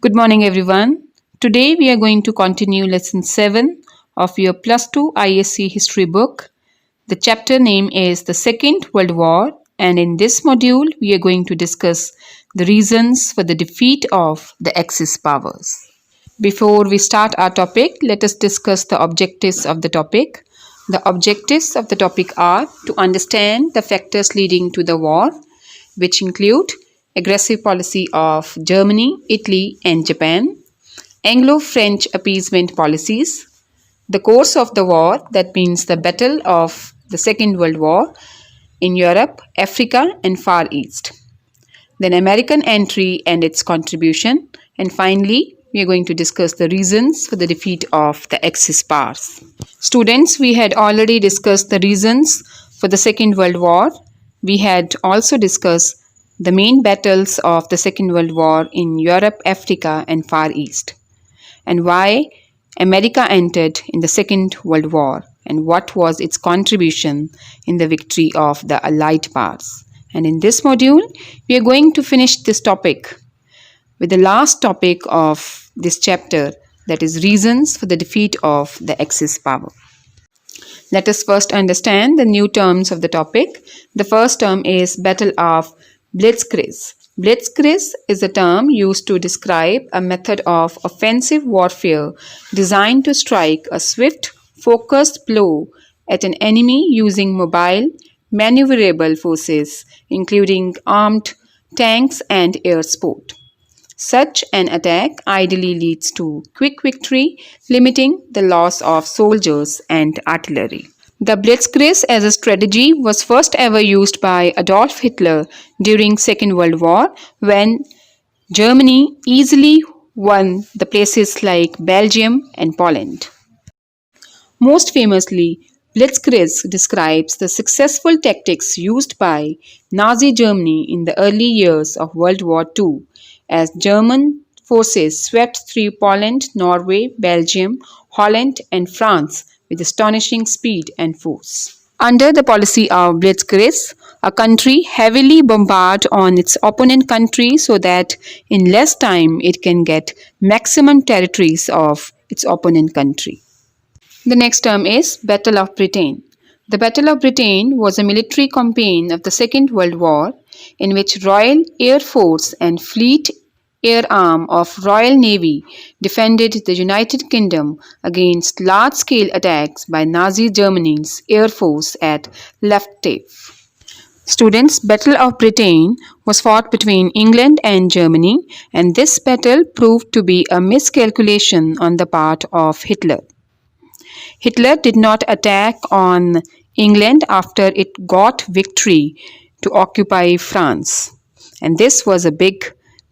Good morning, everyone. Today we are going to continue lesson 7 of your plus 2 ISC history book. The chapter name is The Second World War, and in this module we are going to discuss the reasons for the defeat of the Axis powers. Before we start our topic, let us discuss the objectives of the topic. The objectives of the topic are to understand the factors leading to the war, which include aggressive policy of Germany, Italy, and Japan, Anglo-French appeasement policies, the course of the war, that means the battle of the Second World War in Europe, Africa, and Far East, then American entry and its contribution, and finally, we are going to discuss the reasons for the defeat of the Axis powers. Students, we had already discussed the reasons for the Second World War. We had also discussed the main battles of the Second World War in Europe, Africa, and Far East, and why America entered in the Second World War and what was its contribution in the victory of the Allied powers. And in this module, we are going to finish this topic with the last topic of this chapter, that is reasons for the defeat of the Axis power. Let us first understand the new terms of the topic. The first term is Battle of Blitzkrieg. Blitzkrieg is a term used to describe a method of offensive warfare designed to strike a swift, focused blow at an enemy using mobile, maneuverable forces, including armed tanks and air support. Such an attack ideally leads to quick victory, limiting the loss of soldiers and artillery. The Blitzkrieg as a strategy was first ever used by Adolf Hitler during Second World War, when Germany easily won the places like Belgium and Poland. Most famously, Blitzkrieg describes the successful tactics used by Nazi Germany in the early years of World War II, as German forces swept through Poland, Norway, Belgium, Holland, and France with astonishing speed and force. Under the policy of Blitzkrieg, a country heavily bombarded on its opponent country so that in less time it can get maximum territories of its opponent country. The next term is Battle of Britain. The Battle of Britain was a military campaign of the Second World War in which Royal Air Force and Fleet Air Arm of Royal Navy defended the United Kingdom against large-scale attacks by Nazi Germany's Air Force at Luftwaffe. Students, Battle of Britain was fought between England and Germany, and this battle proved to be a miscalculation on the part of Hitler. Hitler did not attack on England after it got victory to occupy France, and this was a big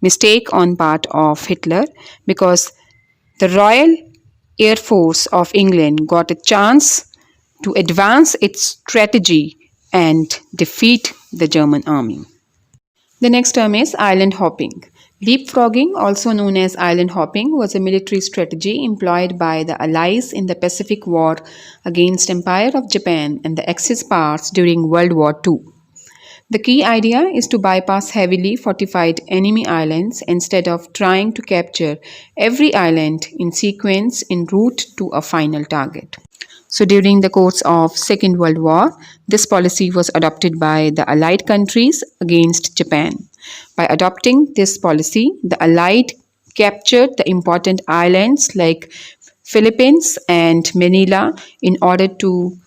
mistake on part of Hitler, because the Royal Air Force of England got a chance to advance its strategy and defeat the German army. The next term is island hopping. Leapfrogging, also known as island hopping, was a military strategy employed by the Allies in the Pacific War against Empire of Japan and the Axis powers during World War II. The key idea is to bypass heavily fortified enemy islands instead of trying to capture every island in sequence en route to a final target. So during the course of Second World War, this policy was adopted by the Allied countries against Japan. By adopting this policy, the Allied captured the important islands like Philippines and Manila in order to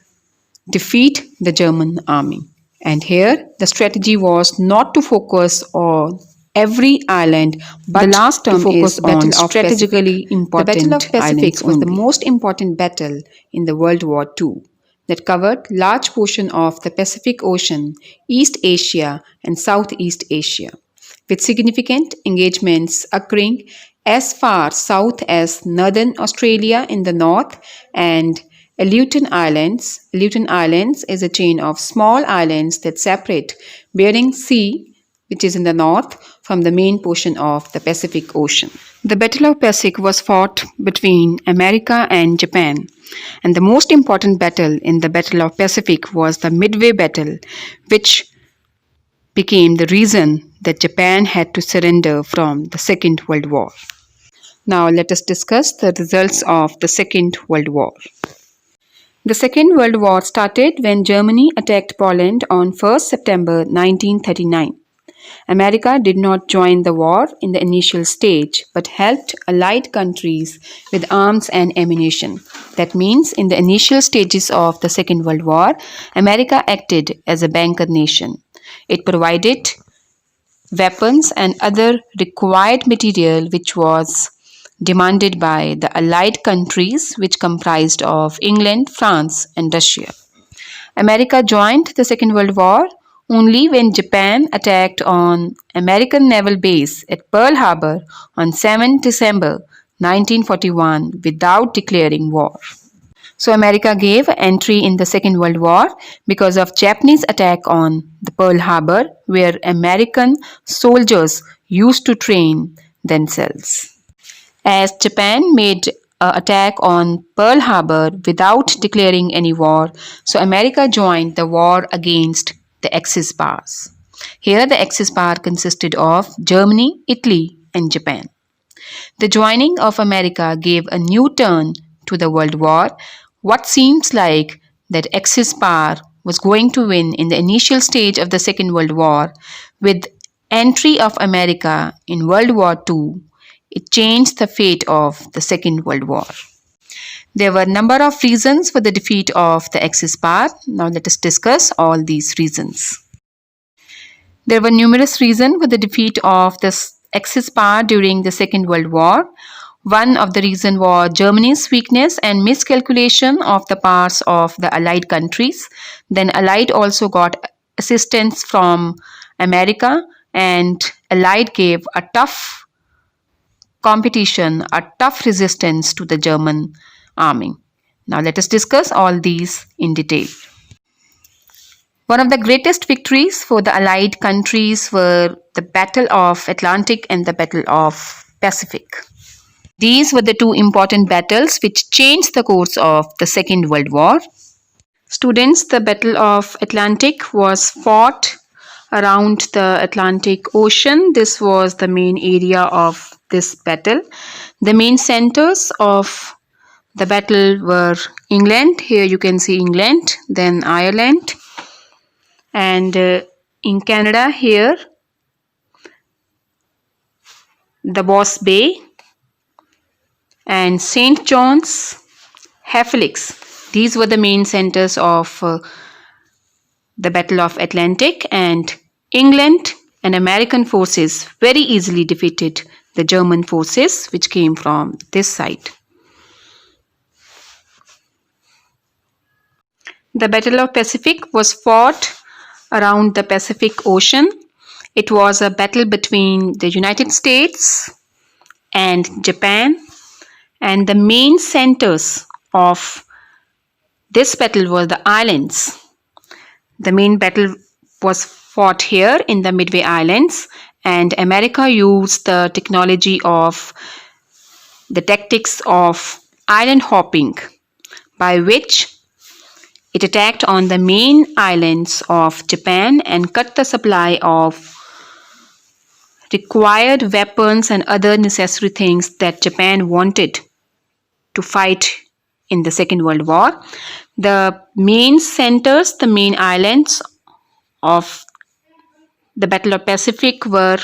defeat the German army. And here, the strategy was not to focus on every island, but the last term is Battle of strategically important. The Battle of Pacific was the most important battle in the World War II that covered large portion of the Pacific Ocean, East Asia, and Southeast Asia, with significant engagements occurring as far south as northern Australia in the north and Aleutian Islands. Aleutian Islands is a chain of small islands that separate Bering Sea, which is in the north, from the main portion of the Pacific Ocean. The Battle of Pacific was fought between America and Japan, and the most important battle in the Battle of Pacific was the Midway Battle, which became the reason that Japan had to surrender from the Second World War. Now let us discuss the results of the Second World War. The Second World War started when Germany attacked Poland on 1st September 1939. America did not join the war in the initial stage but helped Allied countries with arms and ammunition. That means, in the initial stages of the Second World War, America acted as a banker nation. It provided weapons and other required material which was demanded by the Allied countries, which comprised of England, France, and Russia. America joined the Second World War only when Japan attacked on American naval base at Pearl Harbor on 7 December 1941 without declaring war. So America gave entry in the Second World War because of Japanese attack on the Pearl Harbor, where American soldiers used to train themselves. As Japan made an attack on Pearl Harbor without declaring any war, so America joined the war against the Axis powers. Here the Axis power consisted of Germany, Italy, and Japan. The joining of America gave a new turn to the World War. What seems like that Axis power was going to win in the initial stage of the Second World War, with entry of America in World War II, it changed the fate of the Second World War. There were a number of reasons for the defeat of the Axis power. Now let us discuss all these reasons. There were numerous reasons for the defeat of the Axis power during the Second World War. One of the reasons was Germany's weakness and miscalculation of the powers of the Allied countries. Then Allied also got assistance from America, and Allied gave a tough competition, a tough resistance to the German army. Now let us discuss all these in detail. One of the greatest victories for the Allied countries were the Battle of Atlantic and the Battle of Pacific. These were the two important battles which changed the course of the Second World War. Students, the Battle of Atlantic was fought around the Atlantic Ocean. This was the main area of this battle. The main centers of the battle were England. Here you can see England, then Ireland, and in Canada here the Bass Bay and St. John's, Halifax. These were the main centers of the Battle of Atlantic, and England and American forces very easily defeated the German forces which came from this side. The Battle of Pacific was fought around the Pacific Ocean. It was a battle between the United States and Japan, and the main centers of this battle were the islands. The main battle was fought here in the Midway Islands, and America used the technology of the tactics of island hopping, by which it attacked on the main islands of Japan and cut the supply of required weapons and other necessary things that Japan wanted to fight in the Second World War. The main centers, the main islands of the Battle of Pacific were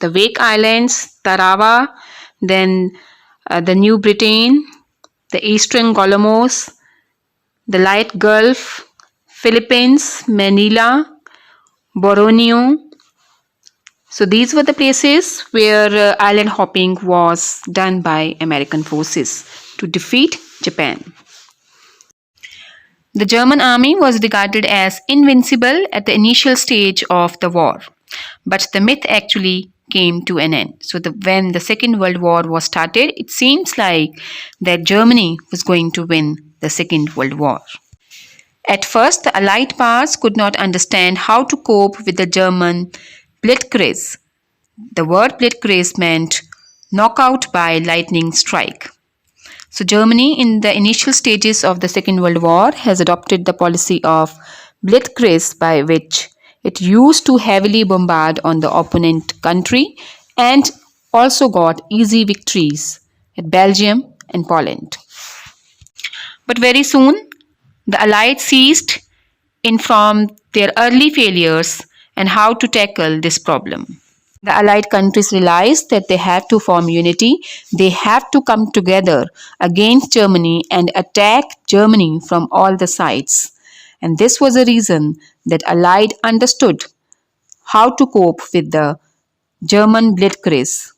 the Wake Islands, Tarawa, then the New Britain, the Eastern Solomons, the Light Gulf, Philippines, Manila, Borneo. So these were the places where island hopping was done by American forces to defeat Japan. The German army was regarded as invincible at the initial stage of the war, but the myth actually came to an end. So when the Second World War was started, it seems like that Germany was going to win the Second World War. At first, the Allied powers could not understand how to cope with the German Blitzkrieg. The word Blitzkrieg meant knockout by lightning strike. So Germany in the initial stages of the Second World War has adopted the policy of Blitzkrieg, by which it used to heavily bombard on the opponent country and also got easy victories at Belgium and Poland. But very soon, the Allies seized in from their early failures and how to tackle this problem. The Allied countries realized that they had to form unity, they had to come together against Germany and attack Germany from all the sides. And this was a reason that Allied understood how to cope with the German Blitzkrieg.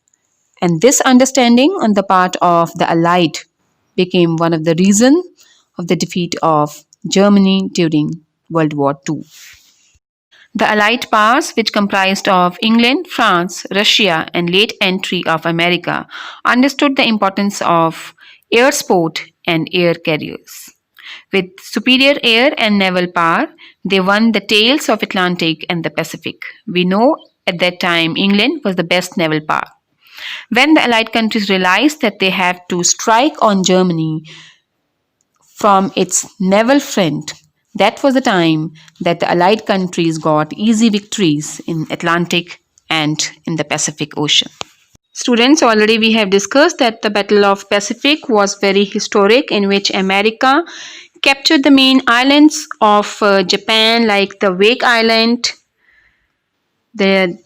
And this understanding on the part of the Allied became one of the reasons of the defeat of Germany during World War II. The Allied powers, which comprised of England, France, Russia, and late entry of America, understood the importance of air sport and air carriers. With superior air and naval power, they won the tails of Atlantic and the Pacific. We know at that time England was the best naval power. When the Allied countries realized that they had to strike on Germany from its naval front, that was the time that the Allied countries got easy victories in Atlantic and in the Pacific Ocean. Students, already we have discussed that the Battle of Pacific was very historic, in which America captured the main islands of Japan, like the Wake Island, the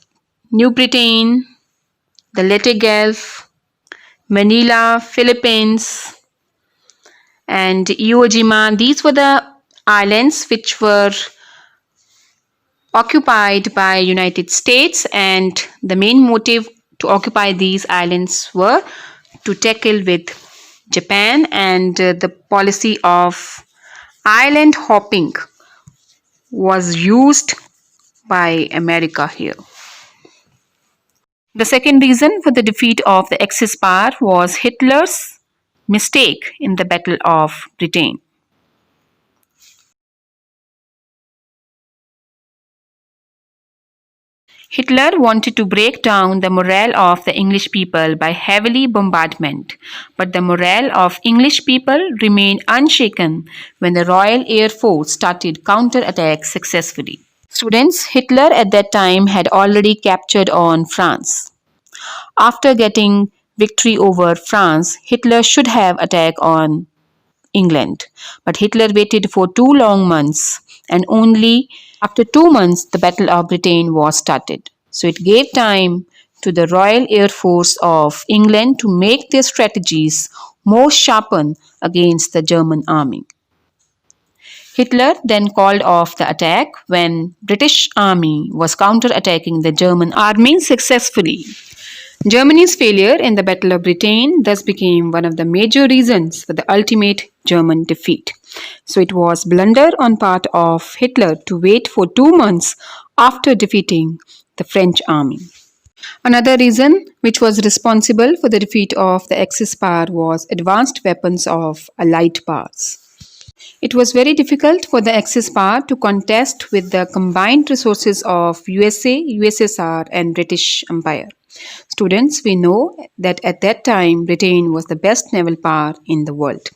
New Britain, the Leyte Gulf, Manila, Philippines, and Iwo Jima. These were the islands which were occupied by United States, and the main motive to occupy these islands were to tackle with Japan, and the policy of island hopping was used by America here. The second reason for the defeat of the Axis power was Hitler's mistake in the Battle of Britain. Hitler wanted to break down the morale of the English people by heavily bombardment, but the morale of English people remained unshaken when the Royal Air Force started counterattack successfully. Students, Hitler at that time had already captured on France. After getting victory over France, Hitler should have attacked on England. But Hitler waited for 2 long months, and only after 2 months the Battle of Britain was started. So it gave time to the Royal Air Force of England to make their strategies more sharpened against the German army. Hitler then called off the attack when British army was counter-attacking the German army successfully. Germany's failure in the Battle of Britain thus became one of the major reasons for the ultimate German defeat. So it was blunder on part of Hitler to wait for 2 months after defeating the French army. Another reason which was responsible for the defeat of the Axis power was advanced weapons of Allied powers. It was very difficult for the Axis power to contest with the combined resources of USA, USSR, and British Empire. Students, we know that at that time Britain was the best naval power in the world.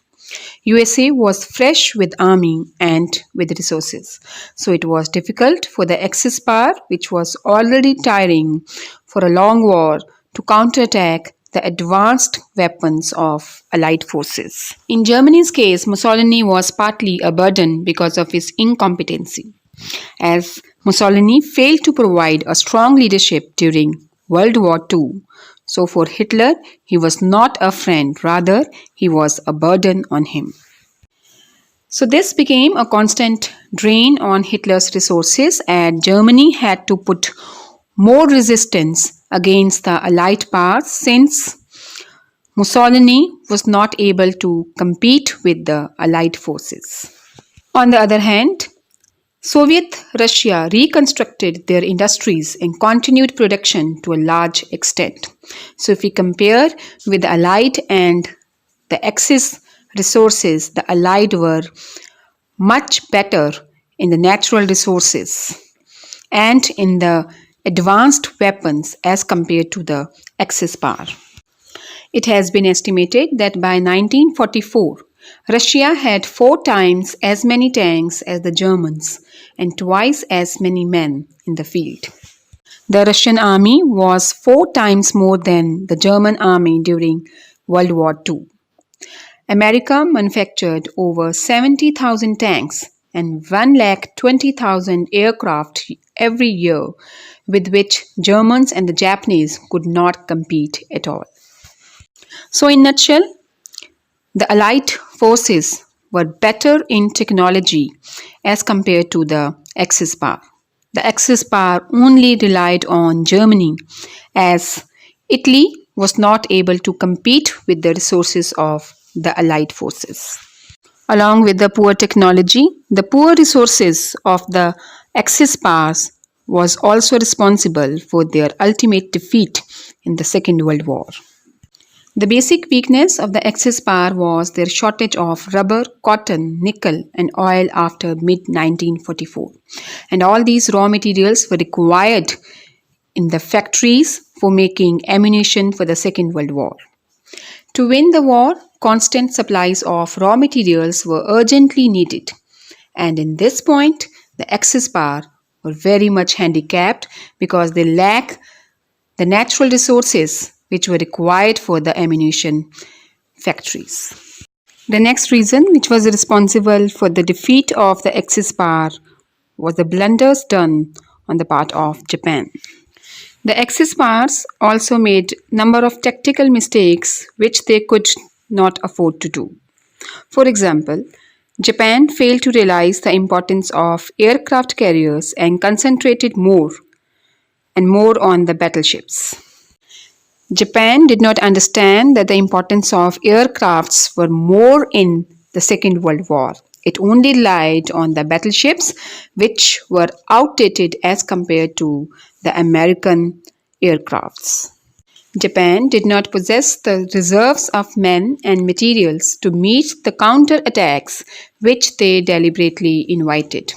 USA was fresh with army and with resources. So it was difficult for the Axis power, which was already tiring for a long war, to counterattack the advanced weapons of Allied forces. In Germany's case, Mussolini was partly a burden because of his incompetency, as Mussolini failed to provide a strong leadership during World War II. So for Hitler, he was not a friend, rather he was a burden on him. So this became a constant drain on Hitler's resources, and Germany had to put more resistance against the Allied powers since Mussolini was not able to compete with the Allied forces. On the other hand, Soviet Russia reconstructed their industries and continued production to a large extent. So if we compare with the Allied and the Axis resources, the Allied were much better in the natural resources and in the advanced weapons as compared to the Axis power. It has been estimated that by 1944, Russia had 4 times as many tanks as the Germans and twice as many men in the field. The Russian army was 4 times more than the German army during World War II. America manufactured over 70,000 tanks and 120,000 aircraft every year, with which Germans and the Japanese could not compete at all. So, in a nutshell, the Allied forces were better in technology as compared to the Axis power. The Axis power only relied on Germany, as Italy was not able to compete with the resources of the Allied forces. Along with the poor technology, the poor resources of the Axis powers was also responsible for their ultimate defeat in the Second World War. The basic weakness of the Axis power was their shortage of rubber, cotton, nickel, and oil after mid 1944. And all these raw materials were required in the factories for making ammunition for the Second World War. To win the war, constant supplies of raw materials were urgently needed. And in this point, the Axis power were very much handicapped because they lack the natural resources which were required for the ammunition factories. The next reason which was responsible for the defeat of the Axis power was the blunders done on the part of Japan. The Axis powers also made number of tactical mistakes which they could not afford to do. For example, Japan failed to realize the importance of aircraft carriers and concentrated more on the battleships. Japan did not understand that the importance of aircrafts were more in the Second World War. It only relied on the battleships, which were outdated as compared to the American aircrafts. Japan did not possess the reserves of men and materials to meet the counter attacks which they deliberately invited.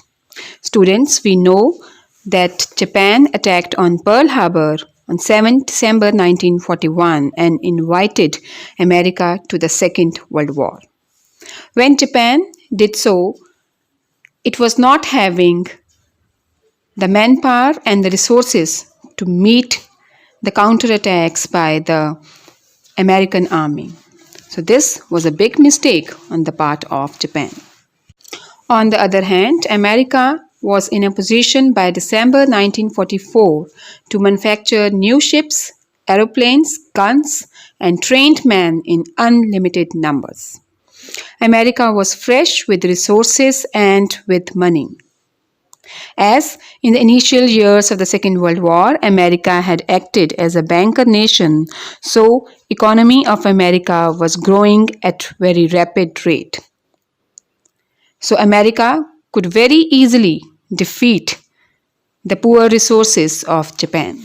Students, we know that Japan attacked on Pearl Harbor on 7 December 1941 and invited America to the Second World War. When Japan did so, it was not having the manpower and the resources to meet the counterattacks by the American army. So this was a big mistake on the part of Japan. On the other hand, America was in a position by December 1944 to manufacture new ships, aeroplanes, guns, and trained men in unlimited numbers. America was fresh with resources and with money. As in the initial years of the Second World War, America had acted as a banker nation, so economy of America was growing at very rapid rate. So America could very easily defeat the poor resources of Japan.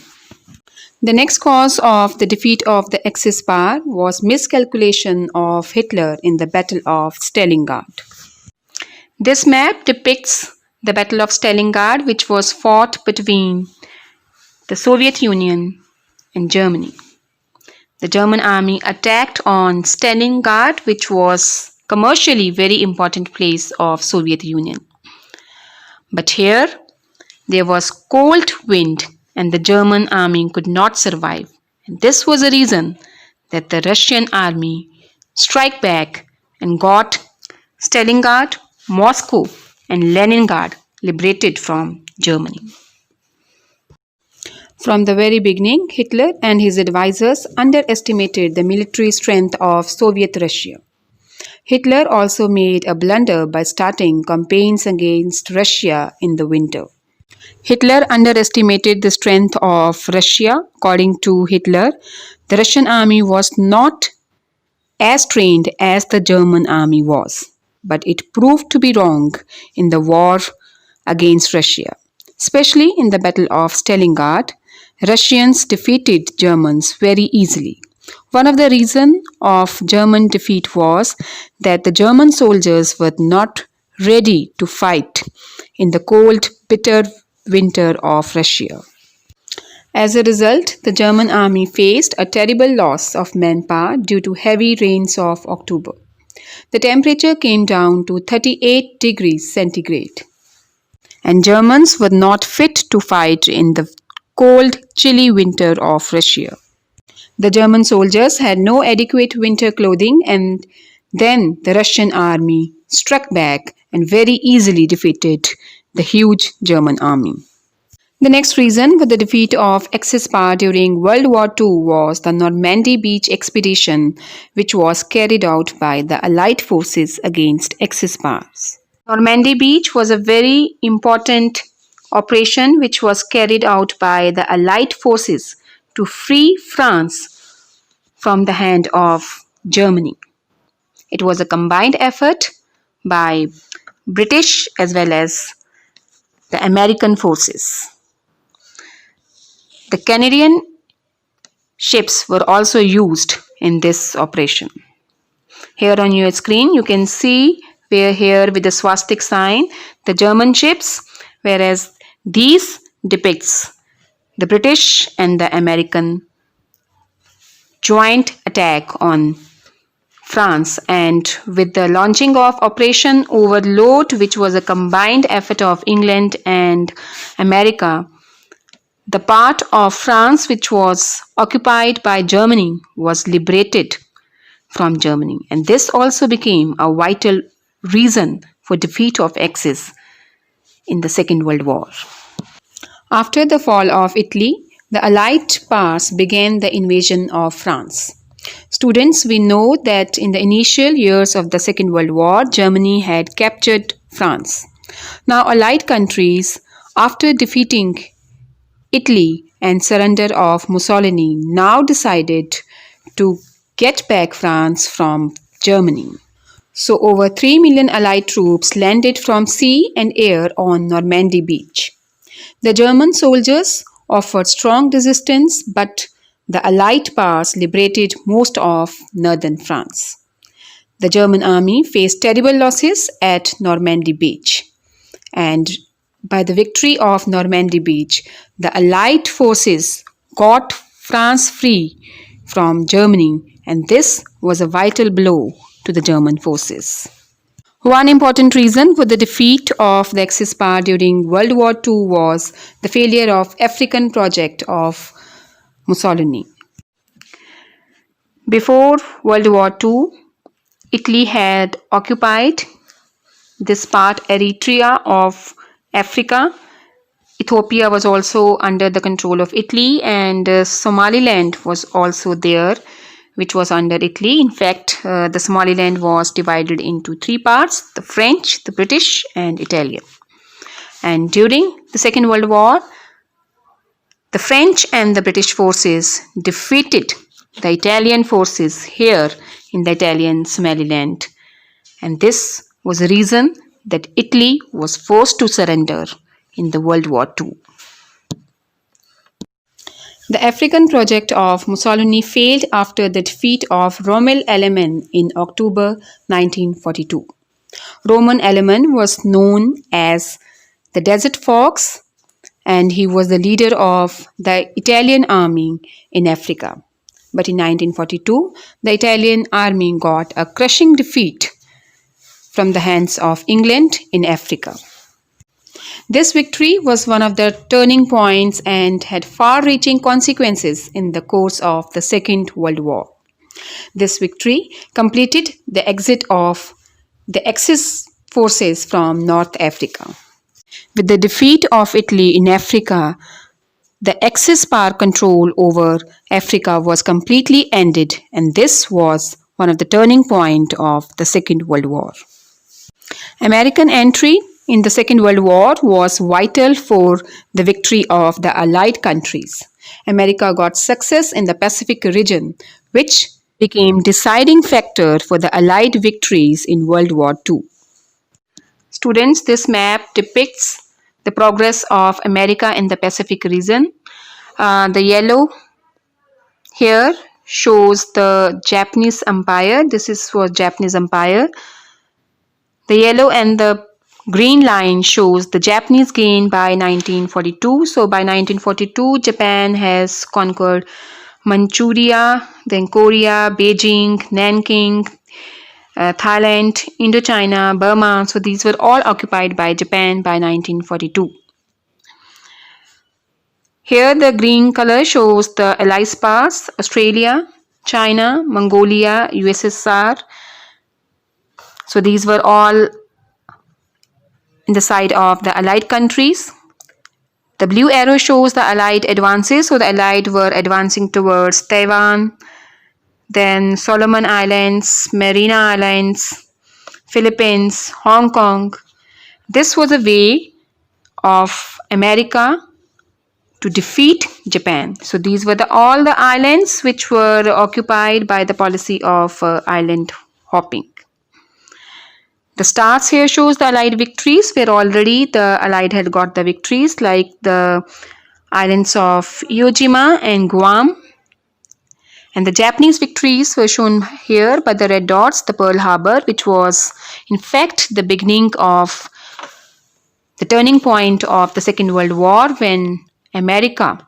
The next cause of the defeat of the Axis power was miscalculation of Hitler in the Battle of Stalingrad. This map depicts the Battle of Stalingrad, which was fought between the Soviet Union and Germany. The German army attacked on Stalingrad, which was commercially very important place of Soviet Union. But here there was cold wind and the German army could not survive. And this was the reason that the Russian army struck back and got Stalingrad, Moscow and Leningrad liberated from Germany. From the very beginning, Hitler and his advisors underestimated the military strength of Soviet Russia. Hitler also made a blunder by starting campaigns against Russia in the winter. Hitler underestimated the strength of Russia. According to Hitler, the Russian army was not as trained as the German army was, but it proved to be wrong in the war against Russia. Especially in the Battle of Stalingrad, Russians defeated Germans very easily. One of the reasons of German defeat was that the German soldiers were not ready to fight in the cold, bitter winter of Russia. As a result, the German army faced a terrible loss of manpower due to heavy rains of October. The temperature came down to 38 degrees centigrade, and Germans were not fit to fight in the cold, chilly winter of Russia. The German soldiers had no adequate winter clothing, and then the Russian army struck back and very easily defeated the huge German army. The next reason for the defeat of Axis power during World War II was the Normandy Beach expedition, which was carried out by the Allied forces against Axis powers. Normandy Beach was a very important operation which was carried out by the Allied forces to free France from the hand of Germany. It was a combined effort by British as well as the American forces. The Canadian ships were also used in this operation. Here on your screen you can see where here with the swastika sign the German ships, whereas these depicts the British and the American joint attack on France, and with the launching of Operation Overlord, which was a combined effort of England and America, the part of France which was occupied by Germany was liberated from Germany, and this also became a vital reason for defeat of Axis in the Second World War. After the fall of Italy, the Allied powers began the invasion of France. Students, we know that in the initial years of the Second World War, Germany had captured France. Now, Allied countries, after defeating Italy and surrender of Mussolini, now decided to get back France from Germany. So, over 3 million Allied troops landed from sea and air on Normandy Beach. The German soldiers offered strong resistance, but the Allied powers liberated most of northern France. The German army faced terrible losses at Normandy Beach, and by the victory of Normandy Beach, the Allied forces got France free from Germany, and this was a vital blow to the German forces. One important reason for the defeat of the Axis power during World War II was the failure of African project of Mussolini. Before World War II, Italy had occupied this part, Eritrea of Africa. Ethiopia was also under the control of Italy, and Somaliland was also there, which was under Italy. In fact, the Somaliland was divided into three parts: the French, the British, and Italian. And during the Second World War, the French and the British forces defeated the Italian forces here in the Italian Somaliland. And this was the reason that Italy was forced to surrender in the World War II. The African project of Mussolini failed after the defeat of Rommel Alaman in October 1942. Rommel Alaman was known as the Desert Fox, and he was the leader of the Italian army in Africa. But in 1942, the Italian army got a crushing defeat from the hands of England in Africa. This victory was one of the turning points and had far-reaching consequences in the course of the Second World War. This victory completed the exit of the Axis forces from North Africa. With the defeat of Italy in Africa, the Axis power control over Africa was completely ended, and this was one of the turning points of the Second World War. American entry in the Second World War was vital for the victory of the Allied countries. America got success in the Pacific region, which became deciding factor for the Allied victories in World War II. Students, this map depicts the progress of America in the Pacific region. The yellow here shows the Japanese Empire. This is for Japanese Empire. The yellow and the green line shows the Japanese gain by 1942. So by 1942, Japan has conquered Manchuria, then Korea, Beijing, Nanking, Thailand, Indochina, Burma. So these were all occupied by Japan by 1942. Here the green color shows the Allies powers: Australia, China, Mongolia, USSR. So these were all in the side of the Allied countries. The blue arrow shows the Allied advances. So the Allied were advancing towards Taiwan, then Solomon Islands, Mariana Islands, Philippines, Hong Kong. This was a way of America to defeat Japan. So these were all the islands which were occupied by the policy of island hopping. The stars here shows the Allied victories, where already the Allied had got the victories, like the islands of Iwo Jima and Guam. And the Japanese victories were shown here by the red dots, the Pearl Harbor, which was in fact the beginning of the turning point of the Second World War, when America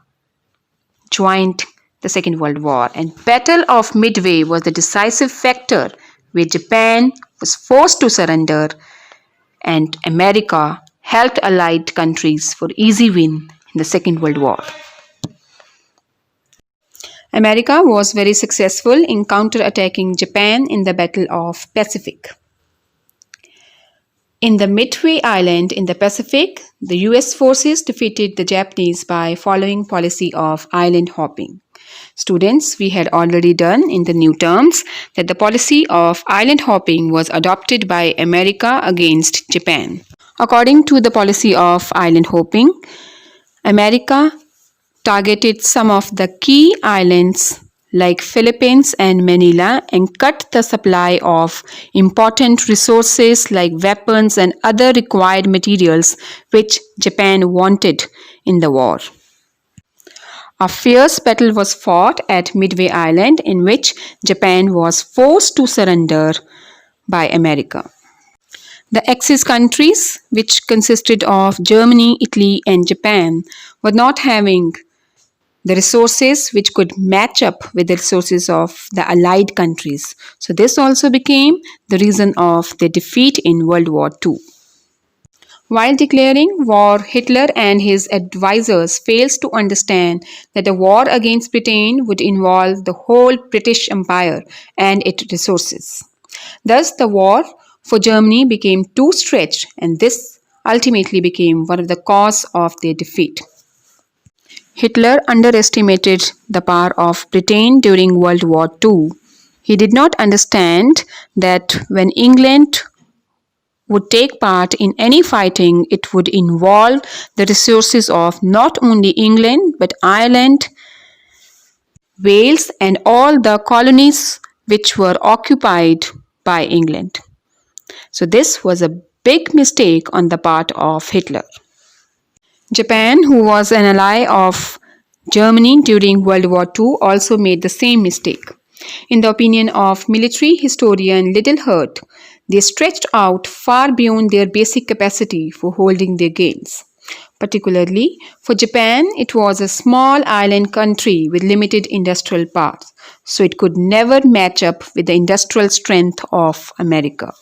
joined the Second World War. And Battle of Midway was the decisive factor where Japan was forced to surrender and America helped Allied countries for easy win in the Second World War. America was very successful in counterattacking Japan in the Battle of Pacific. In the Midway Island in the Pacific, the US forces defeated the Japanese by following policy of island hopping. Students, we had already done in the new terms that the policy of island hopping was adopted by America against Japan. According to the policy of island hopping, America targeted some of the key islands like Philippines and Manila and cut the supply of important resources like weapons and other required materials which Japan wanted in the war. A fierce battle was fought at Midway Island in which Japan was forced to surrender by America. The Axis countries, which consisted of Germany, Italy, and Japan, were not having the resources which could match up with the resources of the Allied countries. So this also became the reason of their defeat in World War II. While declaring war, Hitler and his advisors failed to understand that a war against Britain would involve the whole British Empire and its resources. Thus, the war for Germany became too stretched, and this ultimately became one of the causes of their defeat. Hitler underestimated the power of Britain during World War II. He did not understand that when England would take part in any fighting, it would involve the resources of not only England but Ireland, Wales, and all the colonies which were occupied by England. So this was a big mistake on the part of Hitler. Japan, who was an ally of Germany during World War II, also made the same mistake. In the opinion of military historian Liddell Hurt, they stretched out far beyond their basic capacity for holding their gains. Particularly for Japan, it was a small island country with limited industrial powers, so it could never match up with the industrial strength of America.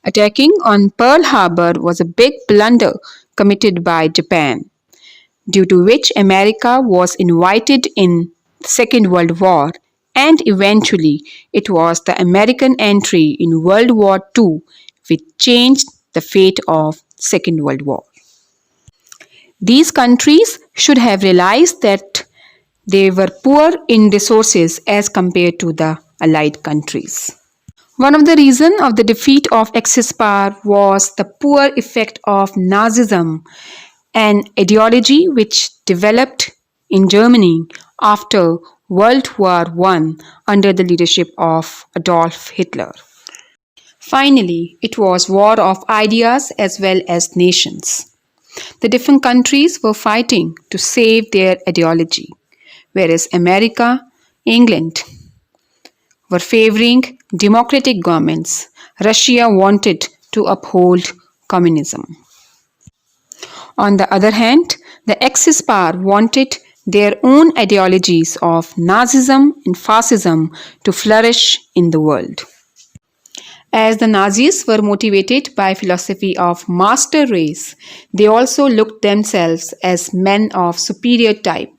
Attacking on Pearl Harbor was a big blunder committed by Japan, due to which America was invited in the Second World War, and eventually it was the American entry in World War II which changed the fate of Second World War. These countries should have realized that they were poor in resources as compared to the Allied countries. One of the reasons of the defeat of Axis power was the poor effect of Nazism, an ideology which developed in Germany after World War I under the leadership of Adolf Hitler. Finally, it was war of ideas as well as nations. The different countries were fighting to save their ideology, whereas America, England were favoring democratic governments. Russia wanted to uphold communism. On the other hand, the Axis power wanted their own ideologies of Nazism and fascism to flourish in the world. As the Nazis were motivated by philosophy of master race, they also looked themselves as men of superior type.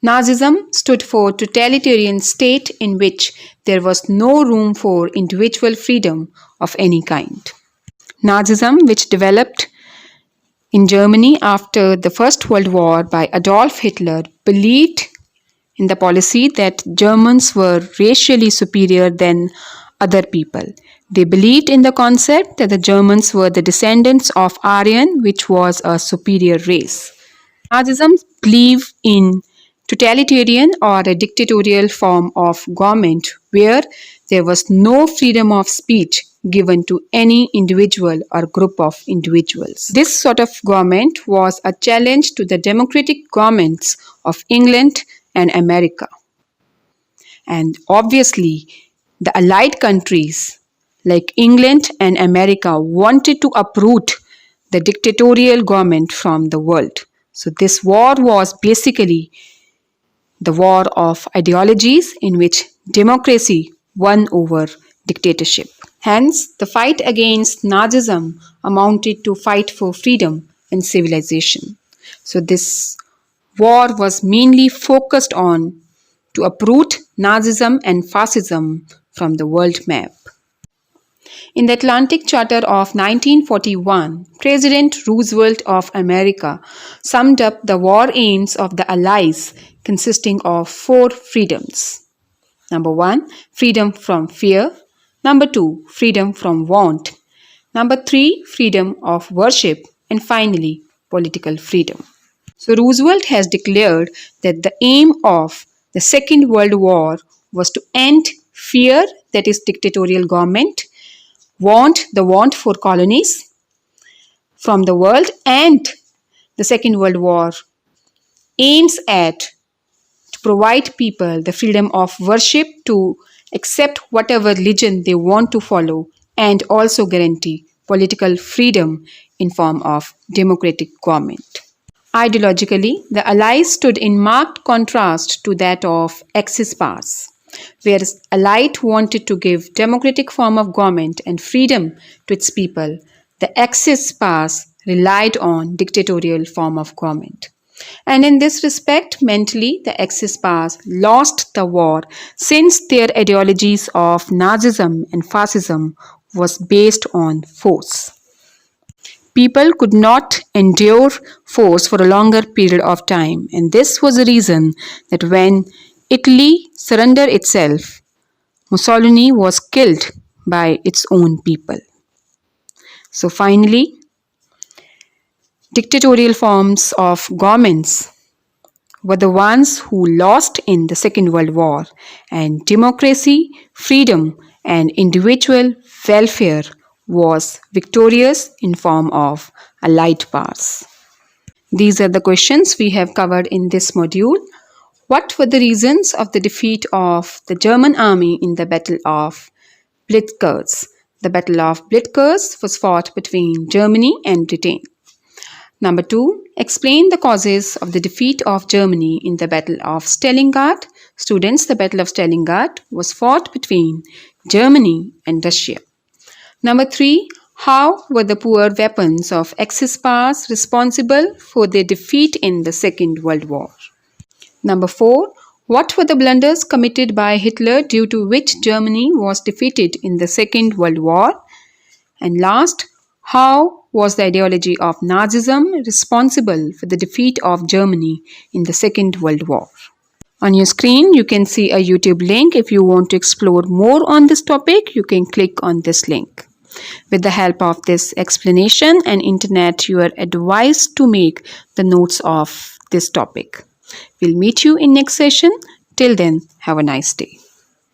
Nazism stood for totalitarian state in which there was no room for individual freedom of any kind. Nazism, which developed in Germany after the First World War by Adolf Hitler, believed in the policy that Germans were racially superior than other people. They believed in the concept that the Germans were the descendants of Aryan, which was a superior race. Nazism believed in totalitarian or a dictatorial form of government where there was no freedom of speech given to any individual or group of individuals. This sort of government was a challenge to the democratic governments of England and America. And obviously, the Allied countries like England and America wanted to uproot the dictatorial government from the world. So, this war was basically the war of ideologies in which democracy won over dictatorship. Hence, the fight against Nazism amounted to fight for freedom and civilization. So, this war was mainly focused on to uproot Nazism and fascism from the world map. In the Atlantic Charter of 1941, President Roosevelt of America summed up the war aims of the Allies consisting of 4 freedoms. Number 1, freedom from fear. Number 2, freedom from want. Number 3, freedom of worship. And finally, political freedom. So Roosevelt has declared that the aim of the Second World War was to end fear, that is dictatorial government, the want for colonies from the world, and the Second World War aims at to provide people the freedom of worship to accept whatever religion they want to follow, and also guarantee political freedom in form of democratic government. Ideologically, the Allies stood in marked contrast to that of Axis powers. Whereas Allied wanted to give democratic form of government and freedom to its people, the Axis powers relied on dictatorial form of government. And in this respect, mentally, the Axis powers lost the war since their ideologies of Nazism and fascism was based on force. People could not endure force for a longer period of time, and this was the reason that when Italy surrendered itself, Mussolini was killed by its own people. So finally, dictatorial forms of governments were the ones who lost in the Second World War, and democracy, freedom, and individual welfare was victorious in form of Allied powers. These are the questions we have covered in this module. What were the reasons of the defeat of the German army in the Battle of Blitzkrieg? The Battle of Blitzkrieg was fought between Germany and Britain. Number 2, explain the causes of the defeat of Germany in the Battle of Stalingrad. Students, the Battle of Stalingrad was fought between Germany and Russia. Number 3, how were the poor weapons of Axis powers responsible for their defeat in the Second World War? Number 4, what were the blunders committed by Hitler due to which Germany was defeated in the Second World War? And last, how was the ideology of Nazism responsible for the defeat of Germany in the Second World War? On your screen, you can see a YouTube link. If you want to explore more on this topic, you can click on this link. With the help of this explanation and internet, you are advised to make the notes of this topic. We'll meet you in next session. Till then, have a nice day.